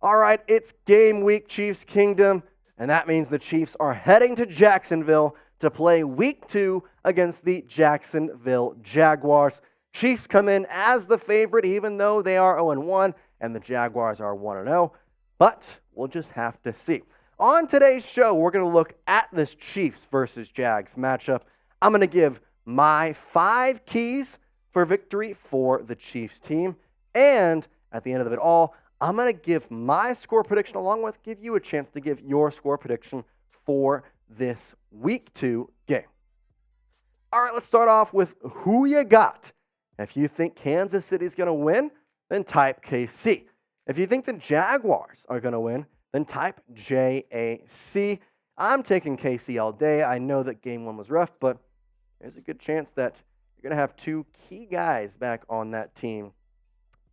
All right, it's game week, Chiefs Kingdom, and that means the Chiefs are heading to Jacksonville to play week 2 against the Jacksonville Jaguars. Chiefs come in as the favorite, even though they are 0-1 and the Jaguars are 1-0, but we'll just have to see. On today's show, we're going to look at this Chiefs versus Jags matchup. I'm going to give my 5 keys for victory for the Chiefs team, and at the end of it all, I'm going to give my score prediction along with give you a chance to give your score prediction for this week 2 game. All right, let's start off with who you got. If you think Kansas City's going to win, then type KC. If you think the Jaguars are going to win, then type JAC. I'm taking KC all day. I know that game 1 was rough, but there's a good chance that you're going to have 2 key guys back on that team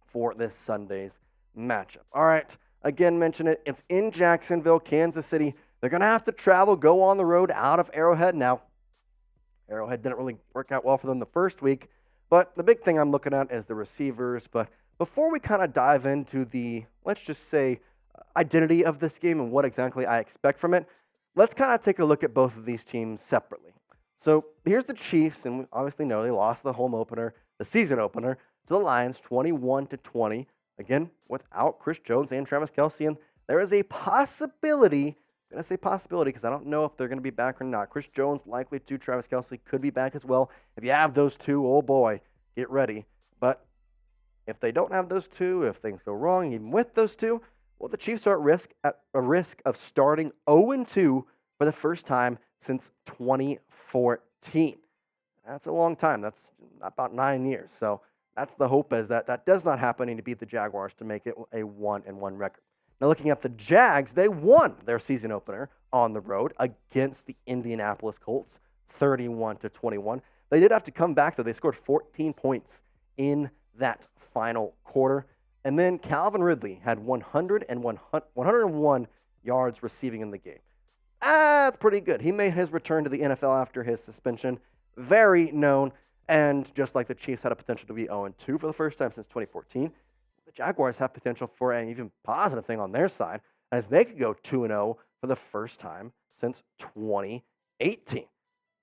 for this Sunday's matchup. All right, again, mention it. It's in Jacksonville, Kansas City. They're going to have to travel, go on the road out of Arrowhead. Now, Arrowhead didn't really work out well for them the first week, but the big thing I'm looking at is the receivers. But before we kind of dive into the, let's just say, identity of this game and what exactly I expect from it, let's kind of take a look at both of these teams separately. So here's the Chiefs, and we obviously know they lost the home opener, the season opener, to the Lions 21-20. Again, without Chris Jones and Travis Kelce, and there is a possibility, I'm going to say possibility because I don't know if they're going to be back or not. Chris Jones likely to, Travis Kelce could be back as well. If you have those two, oh boy, get ready. But if they don't have those two, if things go wrong, even with those two, well, the Chiefs are at a risk of starting 0-2 for the first time since 2014. That's a long time. That's about 9 years. So that's the hope, is that does not happen and to beat the Jaguars to make it a 1-1 record. Now, looking at the Jags, they won their season opener on the road against the Indianapolis Colts, 31-21. They did have to come back, though. They scored 14 points in that final quarter. And then Calvin Ridley had 101 yards receiving in the game. That's pretty good. He made his return to the NFL after his suspension. Very known. And just like the Chiefs had a potential to be 0-2 for the first time since 2014, the Jaguars have potential for an even positive thing on their side, as they could go 2-0 for the first time since 2018. I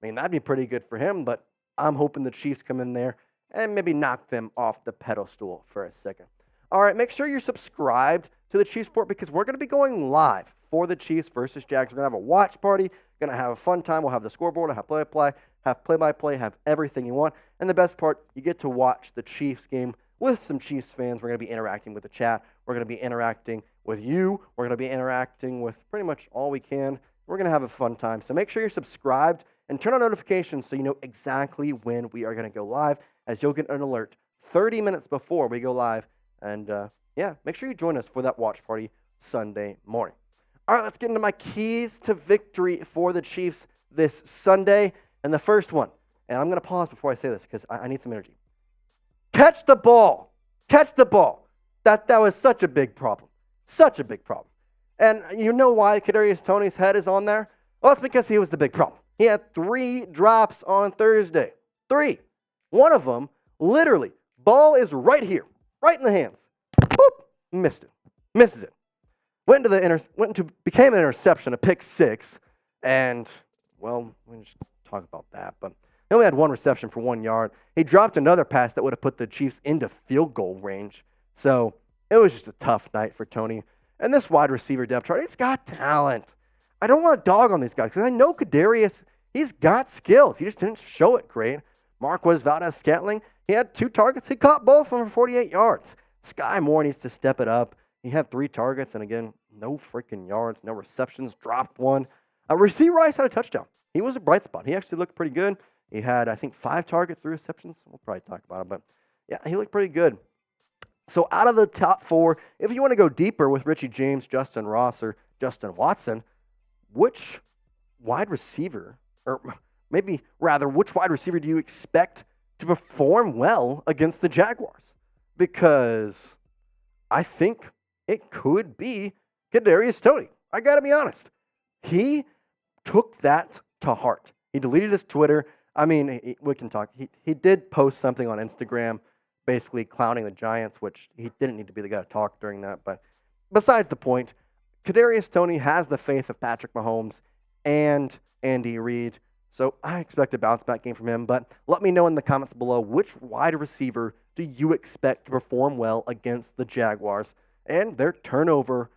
mean, that'd be pretty good for him, but I'm hoping the Chiefs come in there and maybe knock them off the pedestal for a second. All right, make sure you're subscribed to the Chiefs Report because we're going to be going live for the Chiefs versus Jags. We're going to have a watch party, going to have a fun time. We'll have the scoreboard, we'll have play-by-play, have everything you want. And the best part, you get to watch the Chiefs game with some Chiefs fans. We're going to be interacting with the chat. We're going to be interacting with you. We're going to be interacting with pretty much all we can. We're going to have a fun time. So make sure you're subscribed and turn on notifications so you know exactly when we are going to go live, as you'll get an alert 30 minutes before we go live. And, make sure you join us for that watch party Sunday morning. All right, let's get into my keys to victory for the Chiefs this Sunday. And the first one, and I'm going to pause before I say this because I need some energy. Catch the ball. Catch the ball. That was such a big problem. Such a big problem. And you know why Kadarius Toney's head is on there? Well, it's because he was the big problem. He had 3 drops on Thursday. 3. One of them, literally, ball is right here, right in the hands. Boop, missed it. Misses it. Became an interception, a pick 6, and, well, we just talk about that, but he only had 1 reception for 1 yard. He dropped another pass that would have put the Chiefs into field goal range. So it was just a tough night for Toney. And this wide receiver depth chart, it's got talent. I don't want to dog on these guys because I know Kadarius, he's got skills. He just didn't show it great. Marquez Valdes-Scantling, he had 2 targets. He caught both of them for 48 yards. Sky Moore needs to step it up. He had 3 targets, and again, no freaking yards, no receptions, dropped 1. Rasheed Rice had a touchdown. He was a bright spot. He actually looked pretty good. He had, I think, 5 targets, 3 receptions. We'll probably talk about it, but yeah, he looked pretty good. So out of the top 4, if you want to go deeper with Richie James, Justin Ross, or Justin Watson, which wide receiver, or maybe rather, which wide receiver do you expect to perform well against the Jaguars? Because I think it could be Kadarius Toney. I got to be honest. He took that to heart. He deleted his Twitter. I mean, we can talk. He did post something on Instagram basically clowning the Giants, which he didn't need to be the guy to talk during that. But besides the point, Kadarius Toney has the faith of Patrick Mahomes and Andy Reid. So I expect a bounce back game from him. But let me know in the comments below, which wide receiver do you expect to perform well against the Jaguars and their turnover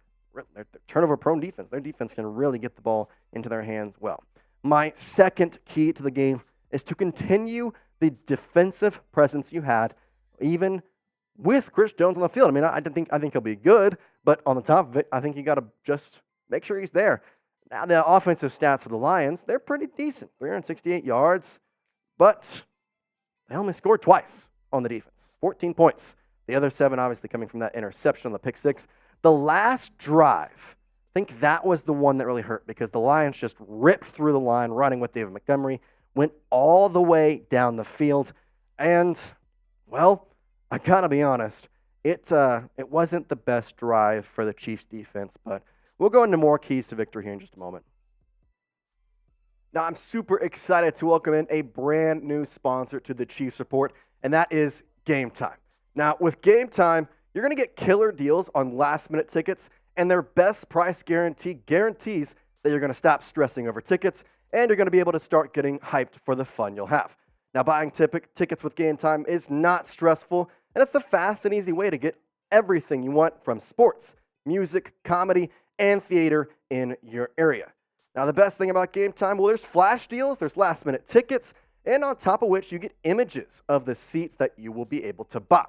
prone defense? Their defense can really get the ball into their hands well. My second key to the game is to continue the defensive presence you had, even with Chris Jones on the field. I mean, I think he'll be good, but on the top of it, I think you got to just make sure he's there. Now, the offensive stats for the Lions, they're pretty decent. 368 yards, but they only scored twice on the defense. 14 points. The other 7 obviously coming from that interception on the pick 6. The last drive, I think that was the one that really hurt because the Lions just ripped through the line running with David Montgomery, went all the way down the field, and, well, I gotta be honest, it wasn't the best drive for the Chiefs defense, but we'll go into more keys to victory here in just a moment. Now, I'm super excited to welcome in a brand new sponsor to the Chiefs Report, and that is Game Time. Now, with Game Time, you're going to get killer deals on last-minute tickets, and their best price guarantee guarantees that you're going to stop stressing over tickets, and you're going to be able to start getting hyped for the fun you'll have. Now, buying tickets with Game Time is not stressful, and it's the fast and easy way to get everything you want from sports, music, comedy, and theater in your area. Now, the best thing about Game Time, well, there's flash deals, there's last-minute tickets, and on top of which you get images of the seats that you will be able to buy.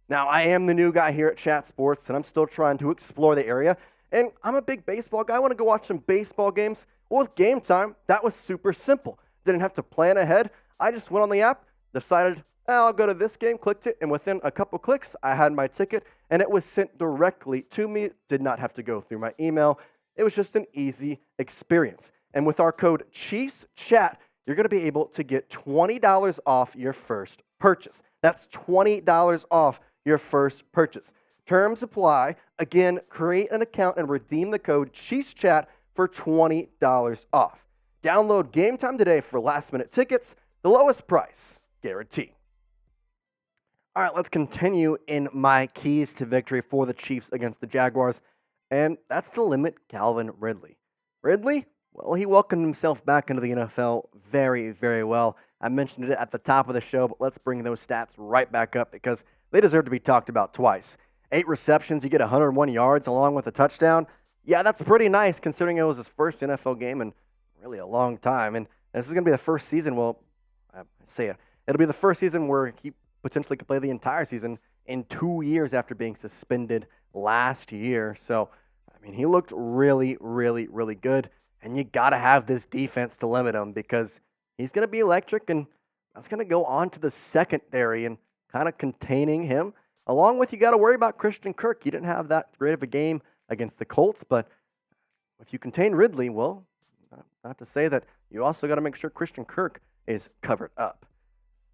Now, I am the new guy here at Chat Sports, and I'm still trying to explore the area, and I'm a big baseball guy. I want to go watch some baseball games. Well, with Game Time, that was super simple. Didn't have to plan ahead. I just went on the app, decided, I'll go to this game, clicked it, and within a couple clicks, I had my ticket, and it was sent directly to me. Did not have to go through my email. It was just an easy experience. And with our code ChiefsChat, you're going to be able to get $20 off your first purchase. That's $20 off your first purchase. Terms apply. Again, create an account and redeem the code ChiefsChat for $20 off. Download Game Time today for last-minute tickets, the lowest price guaranteed. All right, let's continue in my keys to victory for the Chiefs against the Jaguars, and that's to limit Calvin Ridley. Ridley, well, he welcomed himself back into the NFL very, very well. I mentioned it at the top of the show, but let's bring those stats right back up because they deserve to be talked about twice. 8 receptions, you get 101 yards along with a touchdown. Yeah, that's pretty nice considering it was his first NFL game in really a long time. And this is going to be the first season, well, it'll be the first season where he potentially could play the entire season in 2 years after being suspended last year. So, I mean, he looked really, really, really good. And you got to have this defense to limit him because he's going to be electric, and that's going to go on to the secondary and kind of containing him. Along with, you got to worry about Christian Kirk. He didn't have that great of a game against the Colts, but if you contain Ridley, well, not to say that you also got to make sure Christian Kirk is covered up.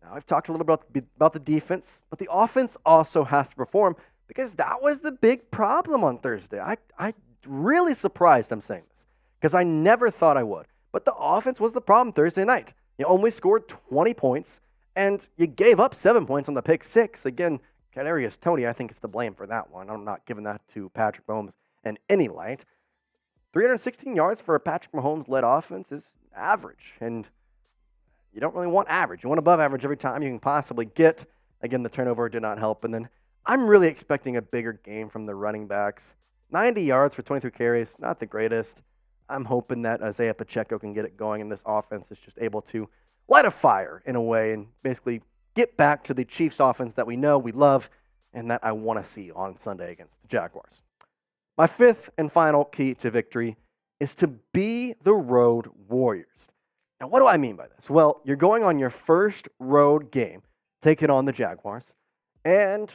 Now, I've talked a little bit about the defense, but the offense also has to perform because that was the big problem on Thursday. I really surprised I'm saying this because I never thought I would. But the offense was the problem Thursday night. You only scored 20 points, and you gave up 7 points on the pick 6. Again, Kadarius Toney, I think, is to blame for that one. I'm not giving that to Patrick Mahomes in any light. 316 yards for a Patrick Mahomes-led offense is average, and you don't really want average. You want above average every time you can possibly get. Again, the turnover did not help. And then I'm really expecting a bigger game from the running backs. 90 yards for 23 carries, not the greatest. I'm hoping that Isaiah Pacheco can get it going, and this offense is just able to light a fire in a way and basically get back to the Chiefs offense that we know, we love, and that I want to see on Sunday against the Jaguars. My fifth and final key to victory is to be the road warriors. Now, what do I mean by this? Well, you're going on your first road game, taking on the Jaguars, and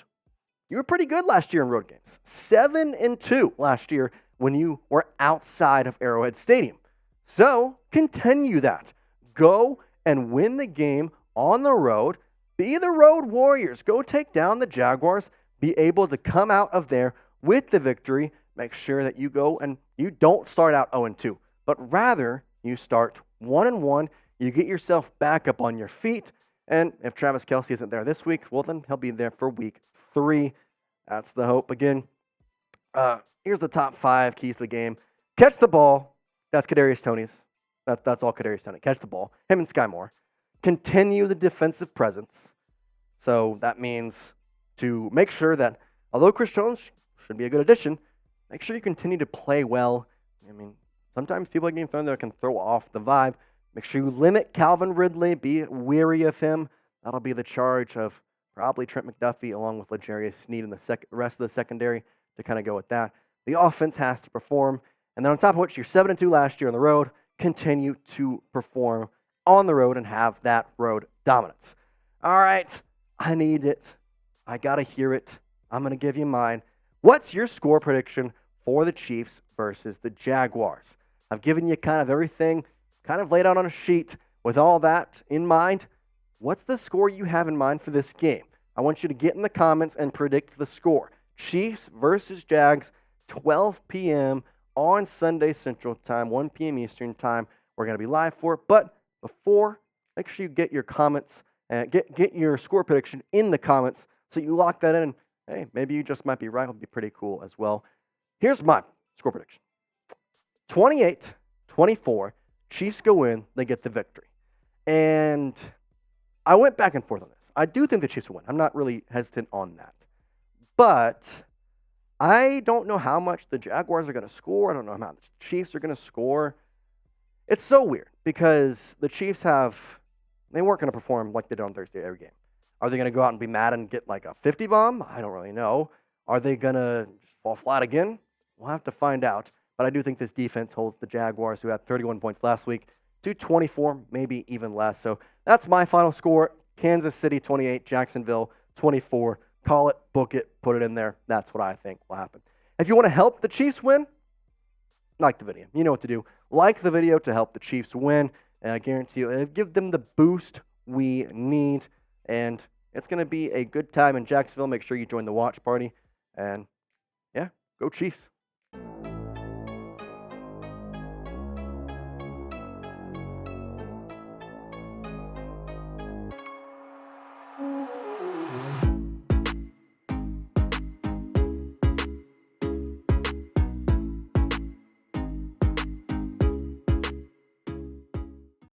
you were pretty good last year in road games. 7-2 last year when you were outside of Arrowhead Stadium. So, continue that. Go and win the game on the road. Be the road warriors. Go take down the Jaguars. Be able to come out of there with the victory. Make sure that you go and you don't start out 0-2, but rather you start 1-1. You get yourself back up on your feet. And if Travis Kelce isn't there this week, well, then he'll be there for week 3. That's the hope. Again, Here's the top 5 keys to the game. Catch the ball. That's Kadarius Toney's. That's all Kadarius Toney. Catch the ball. Him and Sky Moore. Continue the defensive presence. So that means to make sure that, although Chris Jones should be a good addition, make sure you continue to play well. I mean, sometimes people at Game Thunder can throw off the vibe. Make sure you limit Calvin Ridley. Be wary of him. That'll be the charge of probably Trent McDuffie along with L'Jarius Sneed in the rest of the secondary to kind of go with that. The offense has to perform. And then on top of which, you're 7-2 last year on the road. Continue to perform on the road and have that road dominance. All right, I need it. I got to hear it. I'm going to give you mine. What's your score prediction for the Chiefs versus the Jaguars? I've given you kind of everything kind of laid out on a sheet. With all that in mind, what's the score you have in mind for this game? I want you to get in the comments and predict the score. Chiefs versus Jags, 12 p.m. on Sunday Central Time, 1 p.m. Eastern Time. We're going to be live for it. But before, make sure you get your comments and get your score prediction in the comments so you lock that in. Hey, maybe you just might be right. It'll be pretty cool as well. Here's my score prediction. 28-24. Chiefs go in. They get the victory. And I went back and forth on this. I do think the Chiefs will win. I'm not really hesitant on that. But I don't know how much the Jaguars are going to score. I don't know how much the Chiefs are going to score. It's so weird because the Chiefs they weren't going to perform like they did on Thursday every game. Are they going to go out and be mad and get like a 50 bomb? I don't really know. Are they going to fall flat again? We'll have to find out. But I do think this defense holds the Jaguars, who had 31 points last week, to 24, maybe even less. So that's my final score. Kansas City 28, Jacksonville 24. Call it, book it, put it in there. That's what I think will happen. If you want to help the Chiefs win, like the video. You know what to do. Like the video to help the Chiefs win. And I guarantee you, it'll give them the boost we need. And it's going to be a good time in Jacksonville. Make sure you join the watch party. And, yeah, go Chiefs.